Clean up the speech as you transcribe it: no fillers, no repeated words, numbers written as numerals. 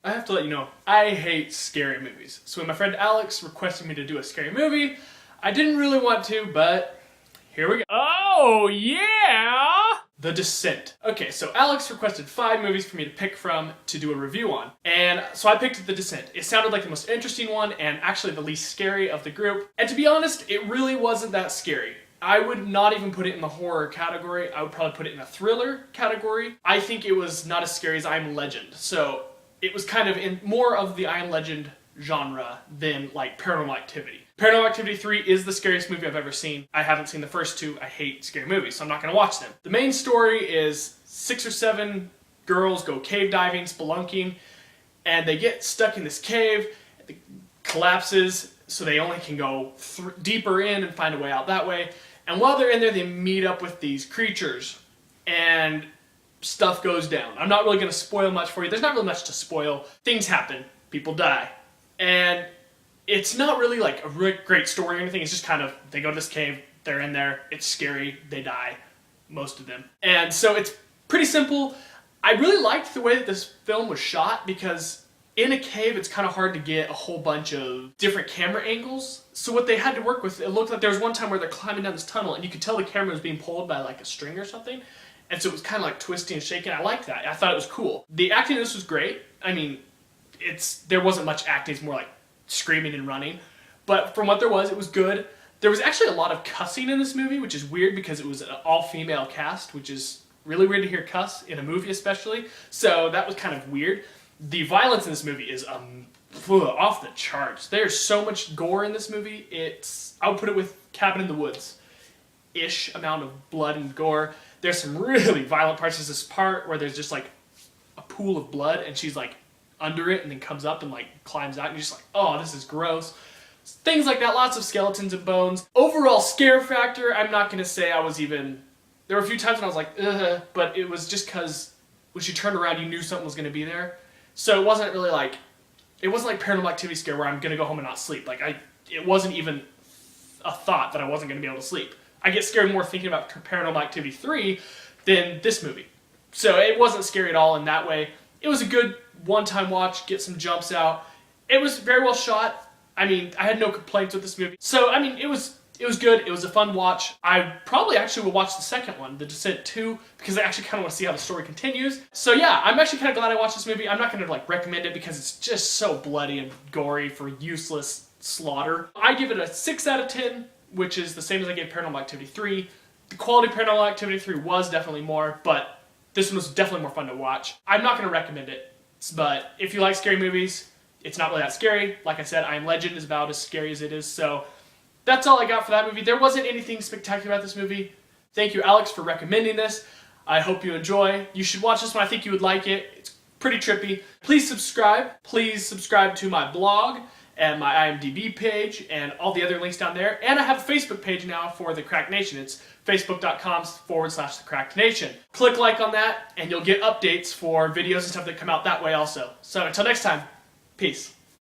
I have to let you know, I hate scary movies. So when my friend Alex requested me to do a scary movie, I didn't really want to, but here we go. Oh, yeah! The Descent. Okay, so Alex requested 5 movies for me to pick from to do a review on. And so I picked The Descent. It sounded like the most interesting one and actually the least scary of the group. And to be honest, it really wasn't that scary. I would not even put it in the horror category. I would probably put it in a thriller category. I think it was not as scary as I Am Legend. So it was kind of in more of the I Am Legend genre than like Paranormal Activity. Paranormal Activity 3 is the scariest movie I've ever seen. I haven't seen the first 2. I hate scary movies, so I'm not going to watch them. The main story is 6 or 7 girls go cave diving, spelunking, and they get stuck in this cave. It collapses, so they only can go deeper in and find a way out that way. And while they're in there, they meet up with these creatures, and stuff goes down. I'm not really going to spoil much for you. There's not really much to spoil. Things happen. People die. And it's not really like a great story or anything. It's just kind of, they go to this cave, they're in there, it's scary, they die, most of them. And so it's pretty simple. I really liked the way that this film was shot because in a cave, it's kind of hard to get a whole bunch of different camera angles. So what they had to work with, it looked like there was one time where they're climbing down this tunnel and you could tell the camera was being pulled by like a string or something. And so it was kind of like twisting and shaking. I liked that. I thought it was cool. The acting in this was great. I mean, there wasn't much acting. It's more like screaming and running. But from what there was, it was good. There was actually a lot of cussing in this movie, which is weird because it was an all-female cast, which is really weird to hear cuss in a movie especially. So that was kind of weird. The violence in this movie is off the charts. There's so much gore in this movie. I would put it with Cabin in the Woods-ish amount of blood and gore. There's some really violent parts. There's this part where there's just like a pool of blood and she's like under it and then comes up and like climbs out and you're just like, oh, this is gross. Things like that, lots of skeletons and bones. Overall scare factor, I'm not going to say I was even... There were a few times when I was like, ugh, but it was just because when she turned around, you knew something was going to be there. So it wasn't really like... It wasn't like Paranormal Activity scare where I'm going to go home and not sleep. Like, it wasn't even a thought that I wasn't going to be able to sleep. I get scared more thinking about Paranormal Activity 3 than this movie. So it wasn't scary at all in that way. It was a good one-time watch, get some jumps out. It was very well shot. I mean, I had no complaints with this movie. So, I mean, it was good. It was a fun watch. I probably actually will watch the second one, The Descent 2, because I actually kind of want to see how the story continues. So yeah, I'm actually kind of glad I watched this movie. I'm not going to like recommend it because it's just so bloody and gory for useless slaughter. I give it a 6 out of 10, which is the same as I gave Paranormal Activity 3. The quality of Paranormal Activity 3 was definitely more, but this one was definitely more fun to watch. I'm not going to recommend it, but if you like scary movies, it's not really that scary. Like I said, I Am Legend is about as scary as it is, so that's all I got for that movie. There wasn't anything spectacular about this movie. Thank you, Alex, for recommending this. I hope you enjoy. You should watch this one. I think you would like it. It's pretty trippy. Please subscribe. Please subscribe to my blog and my IMDb page and all the other links down there. And I have a Facebook page now for The Cracked Nation. It's facebook.com/TheCrackedNation. Click like on that and you'll get updates for videos and stuff that come out that way also. So until next time, peace.